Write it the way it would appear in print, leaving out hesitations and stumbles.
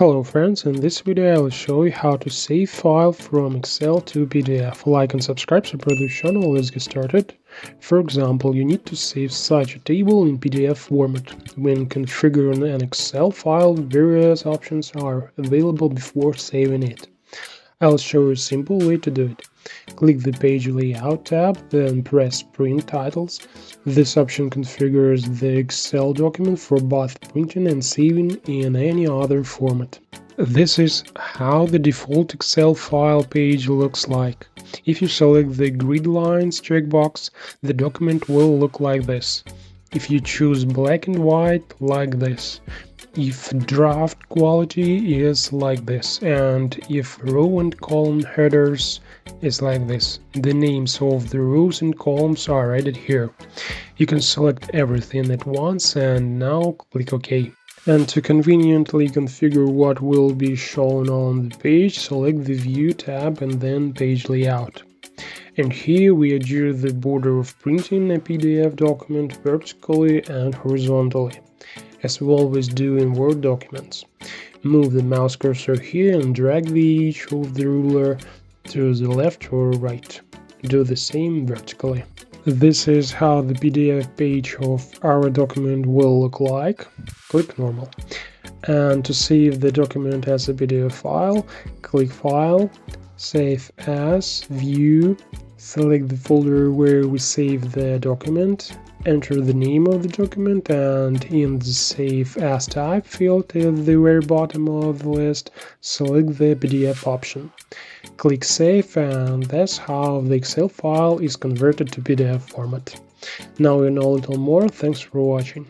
Hello friends, in this video I will show you how to save file from Excel to PDF. Like and subscribe, support this channel. Let's get started. For example, you need to save such a table in PDF format. When configuring an Excel file, various options are available before saving it. I'll show you a simple way to do it. Click the Page Layout tab, then press Print Titles. This option configures the Excel document for both printing and saving in any other format. This is how the default Excel file page looks like. If you select the Grid Lines checkbox, the document will look like this. If you choose black and white, like this. If draft quality is like this, and if row and column headers is like this. The names of the rows and columns are added here. You can select everything at once and now click OK. And to conveniently configure what will be shown on the page, select the View tab and then Page Layout. And here we adjust the border of printing a PDF document vertically and horizontally, as we always do in Word documents. Move the mouse cursor here and drag the edge of the ruler to the left or right. Do the same vertically. This is how the PDF page of our document will look like. Click Normal. And to save the document as a PDF file, click File, Save As, View, select the folder where we save the document, enter the name of the document, and in the Save As Type field at the very bottom of the list, select the PDF option. Click Save, and that's how the Excel file is converted to PDF format. Now you know a little more. Thanks for watching.